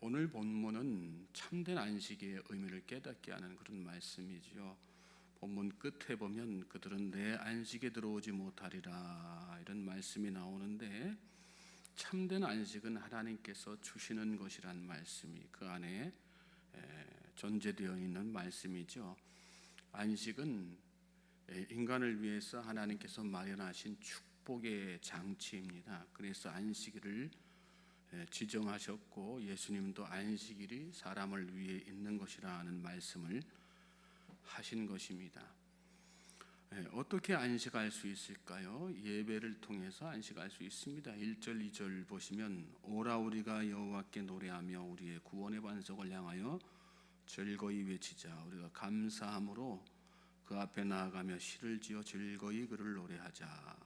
오늘 본문은 참된 안식의 의미를 깨닫게 하는 그런 말씀이지요. 본문 끝에 보면 그들은 내 안식에 들어오지 못하리라 이런 말씀이 나오는데, 참된 안식은 하나님께서 주시는 것이란 말씀이 그 안에 존재되어 있는 말씀이죠. 안식은 인간을 위해서 하나님께서 마련하신 축복의 장치입니다. 그래서 안식일을 지정하셨고, 예수님도 안식일이 사람을 위해 있는 것이라는 말씀을 하신 것입니다. 어떻게 안식할 수 있을까요? 예배를 통해서 안식할 수 있습니다. 1절 2절 보시면, 오라 우리가 여호와께 노래하며 우리의 구원의 반석을 향하여 즐거이 외치자. 우리가 감사함으로 그 앞에 나아가며 시를 지어 즐거이 그를 노래하자.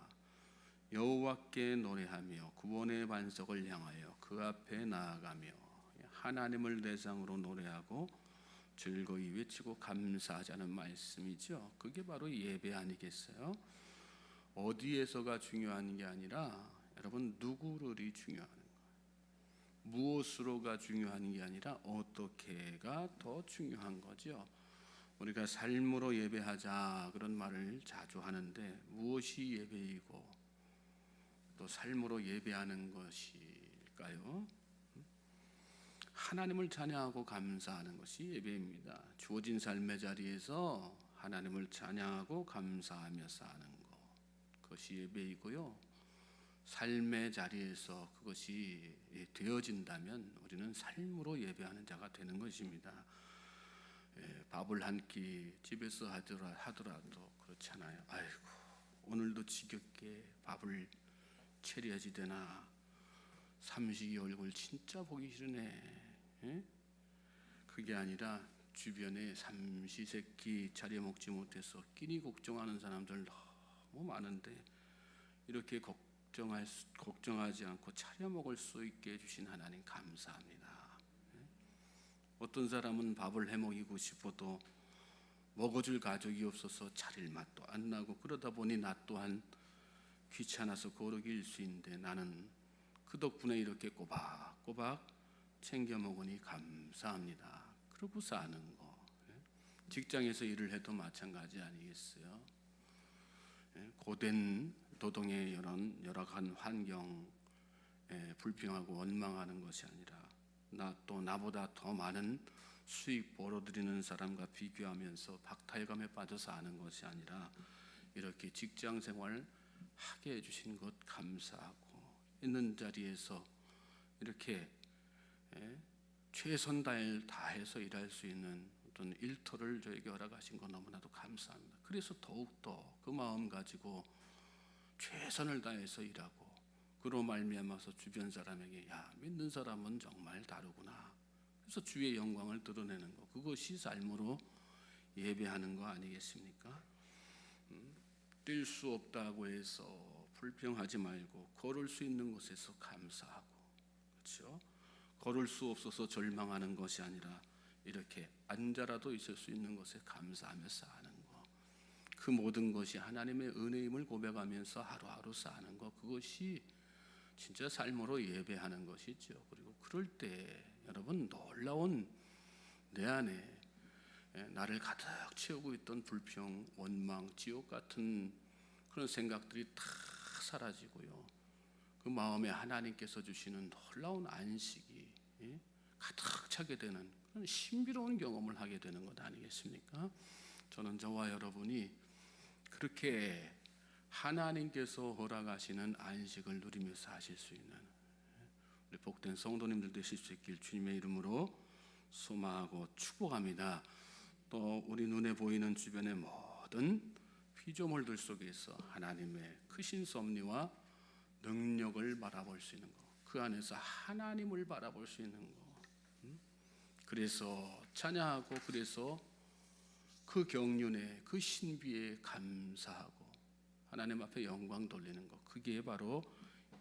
여호와께 노래하며 구원의 반석을 향하여 그 앞에 나아가며 하나님을 대상으로 노래하고 즐거이 외치고 감사하자는 말씀이죠. 그게 바로 예배 아니겠어요? 어디에서가 중요한 게 아니라, 여러분, 누구를이 중요한 거예요. 무엇으로가 중요한 게 아니라 어떻게가 더 중요한 거죠. 우리가 삶으로 예배하자 그런 말을 자주 하는데, 무엇이 예배이고 또 삶으로 예배하는 것일까요? 하나님을 찬양하고 감사하는 것이 예배입니다. 주어진 삶의 자리에서 하나님을 찬양하고 감사하며 사는 것, 그것이 예배이고요. 삶의 자리에서 그것이 되어진다면 우리는 삶으로 예배하는 자가 되는 것입니다. 밥을 한 끼 집에서 하더라도 그렇잖아요. 아이고, 오늘도 지겹게 밥을 차려야지 되나, 삼식이 얼굴 진짜 보기 싫으네. 그게 아니라 주변에 삼시세끼 차려 먹지 못해서 끼니 걱정하는 사람들 너무 많은데, 이렇게 걱정하지 않고 차려 먹을 수 있게 해주신 하나님 감사합니다. 어떤 사람은 밥을 해 먹이고 싶어도 먹어줄 가족이 없어서 차릴 맛도 안 나고, 그러다 보니 나 또한 귀찮아서 거르기 일수인데, 나는 그 덕분에 이렇게 꼬박꼬박 챙겨 먹으니 감사합니다. 그러고 사는 거. 직장에서 일을 해도 마찬가지 아니겠어요? 고된 노동의 열악한 환경에 불평하고 원망하는 것이 아니라, 나보다 더 많은 수익 벌어들이는 사람과 비교하면서 박탈감에 빠져 사는 것이 아니라, 이렇게 직장 생활 하게 해주신 것 감사하고, 있는 자리에서 이렇게 최선 다해서 일할 수 있는 어떤 일터를 저에게 허락하신 것 너무나도 감사합니다. 그래서 더욱더 그 마음 가지고 최선을 다해서 일하고, 그로 말미암아서 주변 사람에게, 야, 믿는 사람은 정말 다르구나, 그래서 주의 영광을 드러내는 것, 그것이 삶으로 예배하는 거 아니겠습니까? 뛸 수 없다고 해서 불평하지 말고, 걸을 수 있는 곳에서 감사하고, 그렇죠? 걸을 수 없어서 절망하는 것이 아니라, 이렇게 앉아라도 있을 수 있는 것에 감사하며 사는 것, 그 모든 것이 하나님의 은혜임을 고백하면서 하루하루 사는 것, 그것이 진짜 삶으로 예배하는 것이죠. 그리고 그럴 때 여러분, 놀라운 내 안에 나를 가득 채우고 있던 불평, 원망, 지옥 같은 그런 생각들이 다 사라지고요, 그 마음에 하나님께서 주시는 놀라운 안식이 가득 차게 되는 그런 신비로운 경험을 하게 되는 것 아니겠습니까? 저는 저와 여러분이 그렇게 하나님께서 허락하시는 안식을 누리며 사실 수 있는 우리 복된 성도님들 되실 수 있길 주님의 이름으로 소망하고 축복합니다. 또 우리 눈에 보이는 주변의 모든 피조물들 속에서 하나님의 크신 섭리와 능력을 바라볼 수 있는 것, 그 안에서 하나님을 바라볼 수 있는 것, 그래서 찬양하고, 그래서 그 경륜에, 그 신비에 감사하고 하나님 앞에 영광 돌리는 것, 그게 바로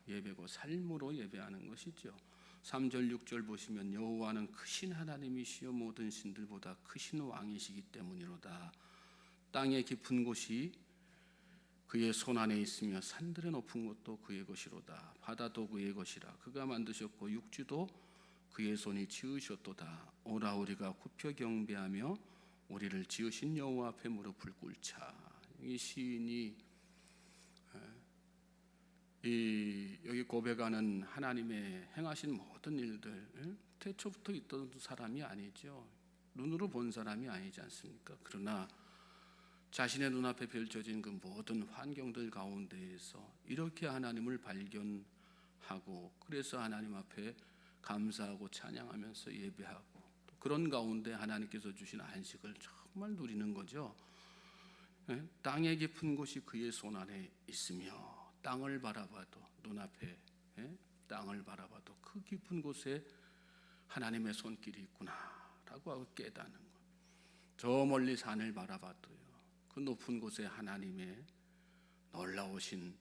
예배고 삶으로 예배하는 것이죠. 3절 6절 보시면, 여호와는 크신 하나님이시여 모든 신들보다 크신 왕이시기 때문이로다. 땅의 깊은 곳이 그의 손 안에 있으며 산들의 높은 곳도 그의 것이로다. 바다도 그의 것이라. 그가 만드셨고 육지도 그의 손이 지으셨도다. 오라 우리가 굽혀 경배하며 우리를 지으신 여호와 앞에 무릎을 꿇자. 이 시인이 여기 고백하는 하나님의 행하신 모든 일들, 태초부터 있던 사람이 아니죠. 눈으로 본 사람이 아니지 않습니까? 그러나 자신의 눈앞에 펼쳐진 그 모든 환경들 가운데에서 이렇게 하나님을 발견하고, 그래서 하나님 앞에 감사하고 찬양하면서 예배하고, 또 그런 가운데 하나님께서 주신 안식을 정말 누리는 거죠. 땅의 깊은 곳이 그의 손 안에 있으며, 땅을 바라봐도, 눈앞에 땅을 바라봐도 그 깊은 곳에 하나님의 손길이 있구나 라고 하고 깨닫는 것. 저 멀리 산을 바라봐도요, 그 높은 곳에 하나님의 놀라우신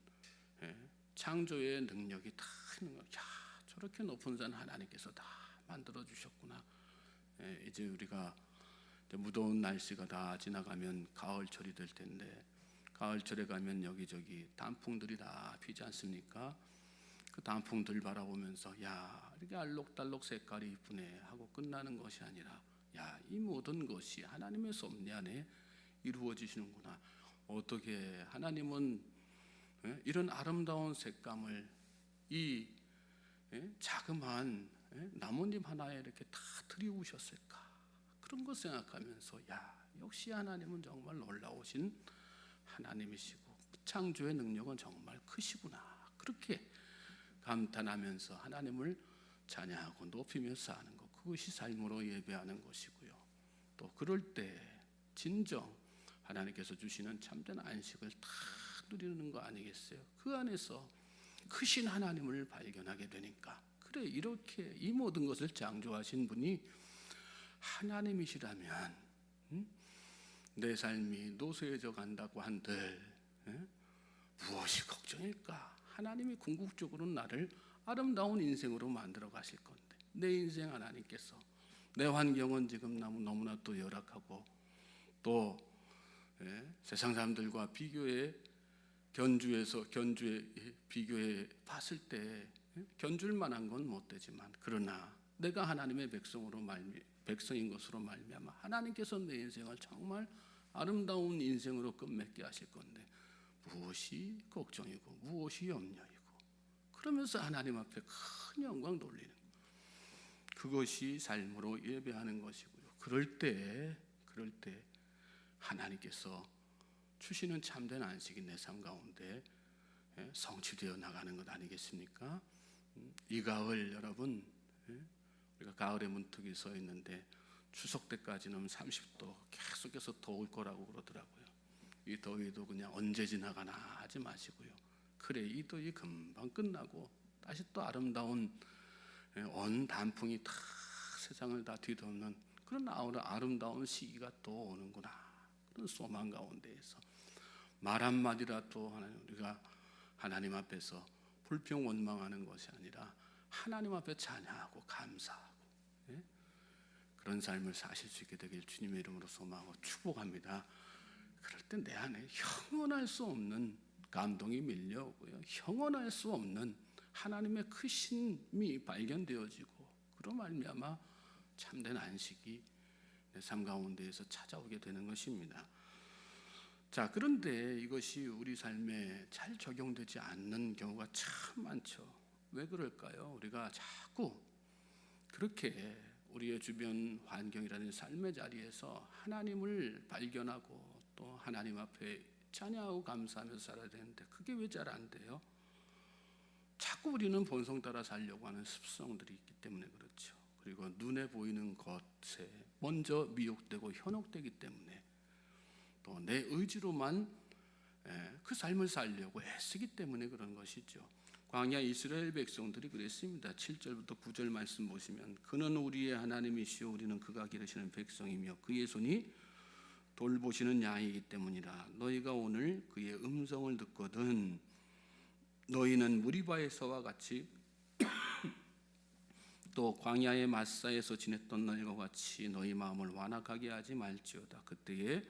창조의 능력이 다 있는 거예요. 야, 저렇게 높은 산 하나님께서 다 만들어 주셨구나. 이제 우리가 무더운 날씨가 다 지나가면 가을철이 될 텐데, 가을철에 가면 여기저기 단풍들이 다 피지 않습니까? 그 단풍들 바라보면서 야, 이렇게 알록달록 색깔이 이쁘네 하고 끝나는 것이 아니라, 야, 이 모든 것이 하나님의 섭리 안에 이루어지시는구나. 어떻게 하나님은 이런 아름다운 색감을 이 자그마한 나뭇잎 하나에 이렇게 다 들이우셨을까? 그런 것 생각하면서, 야, 역시 하나님은 정말 놀라우신 하나님이시고 창조의 능력은 정말 크시구나. 그렇게 감탄하면서 하나님을 찬양하고 높이며 사는 것, 그것이 삶으로 예배하는 것이고요. 또 그럴 때 진정 하나님께서 주시는 참된 안식을 다 누리는 거 아니겠어요? 그 안에서 크신 하나님을 발견하게 되니까, 그래, 이렇게 이 모든 것을 창조하신 분이 하나님이시라면 내 삶이 노쇠해져 간다고 한들 무엇이 걱정일까? 하나님이 궁극적으로 나를 아름다운 인생으로 만들어 가실 건데, 내 인생 하나님께서, 내 환경은 지금 너무나 또 열악하고, 또 세상 사람들과 견주에 비교해 봤을 때 견줄 만한 건 못 되지만, 그러나 내가 하나님의 백성인 것으로 말미암아 하나님께서 내 인생을 정말 아름다운 인생으로 끝맺게 하실 건데, 무엇이 걱정이고 무엇이 염려이고, 그러면서 하나님 앞에 큰 영광 돌리는, 그것이 삶으로 예배하는 것이고요. 그럴 때 하나님께서 주시는 참된 안식이 내 삶 가운데 성취되어 나가는 것 아니겠습니까? 이 가을 여러분, 우리가 가을에 문턱이 서 있는데 추석 때까지는 30도 계속해서 더울 거라고 그러더라고요. 이 더위도 그냥 언제 지나가나 하지 마시고요. 그래, 이 더위 금방 끝나고 다시 또 아름다운 온 단풍이 다 세상을 다 뒤덮는 그런 아름다운 시기가 또 오는구나. 그런 소망 가운데에서 말 한마디라도 우리가 하나님 앞에서 불평 원망하는 것이 아니라 하나님 앞에 찬양하고 감사하고 그런 삶을 사실 수 있게 되길 주님의 이름으로 소망하고 축복합니다. 그럴 때 내 안에 형언할 수 없는 감동이 밀려오고요, 형언할 수 없는 하나님의 크심이 발견되어지고, 그로 말미암아 참된 안식이 내 삶 가운데에서 찾아오게 되는 것입니다. 자, 그런데 이것이 우리 삶에 잘 적용되지 않는 경우가 참 많죠. 왜 그럴까요? 우리가 자꾸 그렇게 우리의 주변 환경이라는 삶의 자리에서 하나님을 발견하고 또 하나님 앞에 찬양하고 감사하면서 살아야 되는데, 그게 왜 잘 안 돼요? 자꾸 우리는 본성 따라 살려고 하는 습성들이 있기 때문에 그렇죠. 그리고 눈에 보이는 것에 먼저 미혹되고 현혹되기 때문에, 또 내 의지로만 그 삶을 살려고 애쓰기 때문에 그런 것이죠. 광야 이스라엘 백성들이 그랬습니다. 7절부터 9절 말씀 보시면, 그는 우리의 하나님이시요 우리는 그가 기르시는 백성이며 그의 손이 돌보시는 양이기 때문이라. 너희가 오늘 그의 음성을 듣거든 너희는 무리바에서와 같이 또 광야의 마사에서 지냈던 너희와 같이 너희 마음을 완악하게 하지 말지어다. 그때에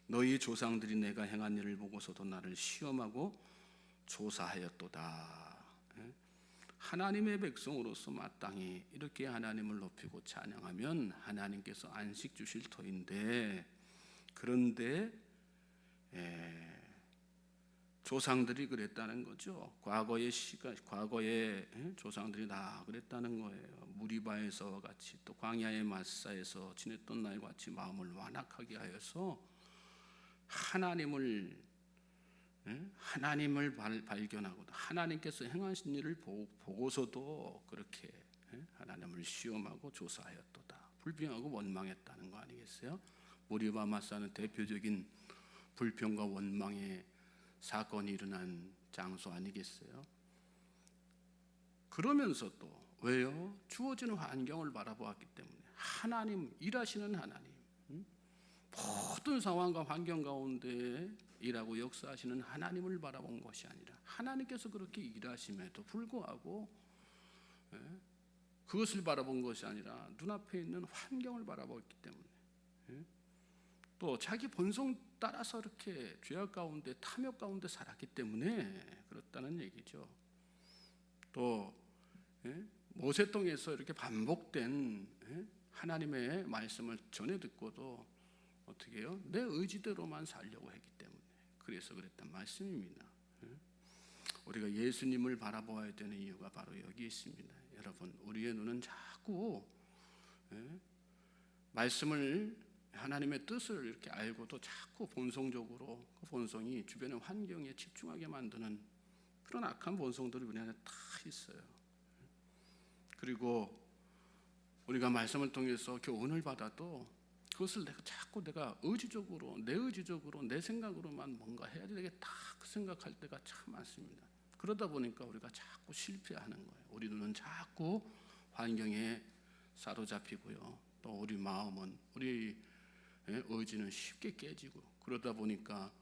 너희 조상들이 내가 행한 일을 보고서도 나를 시험하고 조사하였도다. 하나님의 백성으로서 마땅히 이렇게 하나님을 높이고 찬양하면 하나님께서 안식 주실 터인데, 그런데 조상들이 그랬다는 거죠. 과거의 조상들이 다 그랬다는 거예요. 무리바에서와 같이 또 광야의 마사에서 지냈던 날과 같이 마음을 완악하게 하여서 하나님을 발견하고 하나님께서 행하신 일을 보고서도 그렇게 하나님을 시험하고 조사하였도다. 불평하고 원망했다는 거 아니겠어요? 무리바 마사는 대표적인 불평과 원망의 사건이 일어난 장소 아니겠어요? 그러면서도 왜요? 주어지는 환경을 바라보았기 때문에 하나님, 일하시는 하나님, 모든 상황과 환경 가운데 일하고 역사하시는 하나님을 바라본 것이 아니라 하나님께서 그렇게 일하심에도 불구하고 그것을 바라본 것이 아니라 눈앞에 있는 환경을 바라보았기 때문에 또 자기 본성 따라서 이렇게 죄악 가운데 탐욕 가운데 살았기 때문에 그렇다는 얘기죠. 또 모세통에서 이렇게 반복된 하나님의 말씀을 전해 듣고도 어떻게 해요? 내 의지대로만 살려고 했기 때문에 그래서 그랬단 말씀입니다. 우리가 예수님을 바라보아야 되는 이유가 바로 여기 있습니다. 여러분, 우리의 눈은 자꾸 말씀을, 하나님의 뜻을 이렇게 알고도 자꾸 본성적으로 그 본성이 주변의 환경에 집중하게 만드는 그런 악한 본성들이 우리 안에 다 있어요. 그리고 우리가 말씀을 통해서 교훈을 받아도 그것을 자꾸 내가 의지적으로 내 생각으로만 뭔가 해야 되겠다 그 생각할 때가 참 많습니다. 그러다 보니까 우리가 자꾸 실패하는 거예요. 우리 눈은 자꾸 환경에 사로잡히고요. 또 우리 마음은, 우리 의지는 쉽게 깨지고, 그러다 보니까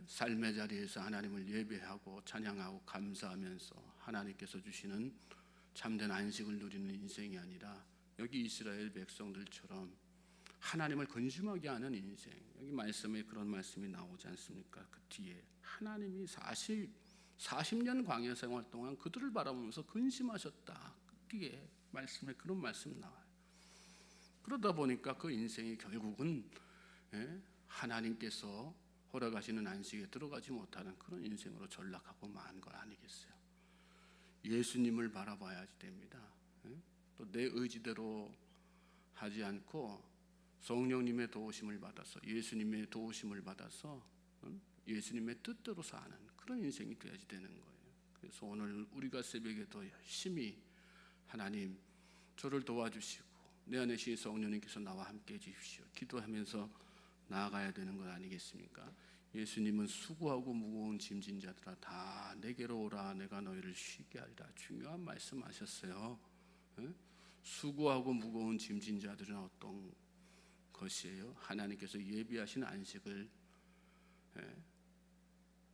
삶의 자리에서 하나님을 예배하고 찬양하고 감사하면서 하나님께서 주시는 참된 안식을 누리는 인생이 아니라 여기 이스라엘 백성들처럼 하나님을 근심하게 하는 인생, 여기 말씀에 그런 말씀이 나오지 않습니까? 그 뒤에 하나님이 40년 광야 생활 동안 그들을 바라보면서 근심하셨다. 그 뒤에 말씀에 그런 말씀 나와요. 그러다 보니까 그 인생이 결국은 하나님께서 허락하시는 안식에 들어가지 못하는 그런 인생으로 전락하고 만 것 아니겠어요? 예수님을 바라봐야 됩니다. 또 내 의지대로 하지 않고 성령님의 도우심을 받아서, 예수님의 도우심을 받아서 예수님의 뜻대로 사는 그런 인생이 되어야지 되는 거예요. 그래서 오늘 우리가 새벽에도 열심히 하나님 저를 도와주시고 내 안에 신 성령님께서 나와 함께 해주십시오 기도하면서 나아가야 되는 것 아니겠습니까? 예수님은 수고하고 무거운 짐진 자들아 다 내게로 오라 내가 너희를 쉬게 하리라. 중요한 말씀하셨어요. 수고하고 무거운 짐진 자들은 어떤 것이에요? 하나님께서 예비하신 안식을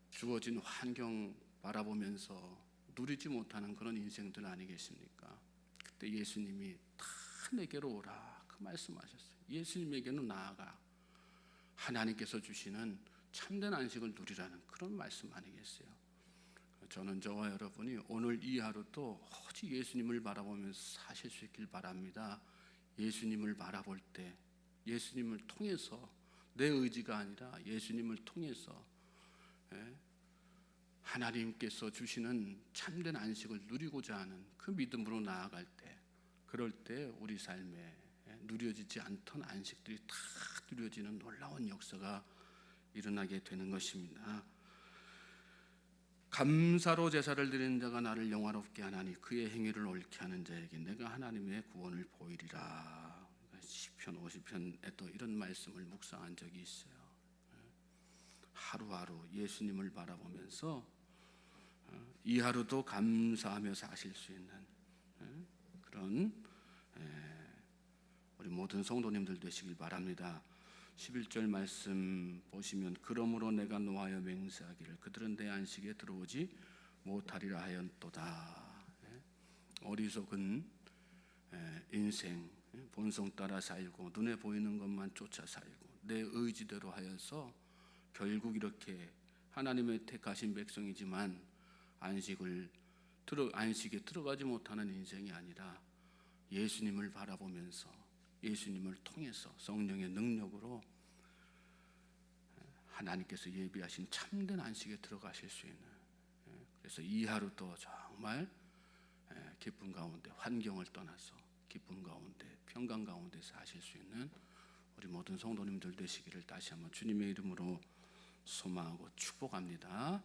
주어진 환경 바라보면서 누리지 못하는 그런 인생들 아니겠습니까? 그때 예수님이 다 내게로 오라 그 말씀하셨어요. 예수님에게는 나아가 하나님께서 주시는 참된 안식을 누리라는 그런 말씀 아니겠어요? 저는 저와 여러분이 오늘 이 하루도 오직 예수님을 바라보면서 사실 수 있길 바랍니다. 예수님을 바라볼 때 예수님을 통해서 내 의지가 아니라 예수님을 통해서 하나님께서 주시는 참된 안식을 누리고자 하는 그 믿음으로 나아갈 때, 그럴 때 우리 삶에 누려지지 않던 안식들이 다 누려지는 놀라운 역사가 일어나게 되는 것입니다. 감사로 제사를 드리는 자가 나를 영화롭게 하나니 그의 행위를 옳게 하는 자에게 내가 하나님의 구원을 보이리라. 시편 50편에 또 이런 말씀을 묵상한 적이 있어요. 하루하루 예수님을 바라보면서 이 하루도 감사하며 사실 수 있는 그런 우리 모든 성도님들 되시길 바랍니다. 11절 말씀 보시면 그러므로 내가 노하여 맹세하기를 그들은 내 안식에 들어오지 못하리라 하였도다. 어리석은 인생, 본성 따라 살고 눈에 보이는 것만 쫓아 살고 내 의지대로 하여서 결국 이렇게 하나님의 택하신 백성이지만 안식을 안식에 들어가지 못하는 인생이 아니라 예수님을 바라보면서 예수님을 통해서 성령의 능력으로 하나님께서 예비하신 참된 안식에 들어가실 수 있는, 그래서 이 하루도 정말 기쁨 가운데, 환경을 떠나서 기쁨 가운데 평강 가운데 사실 수 있는 우리 모든 성도님들 되시기를 다시 한번 주님의 이름으로 소망하고 축복합니다.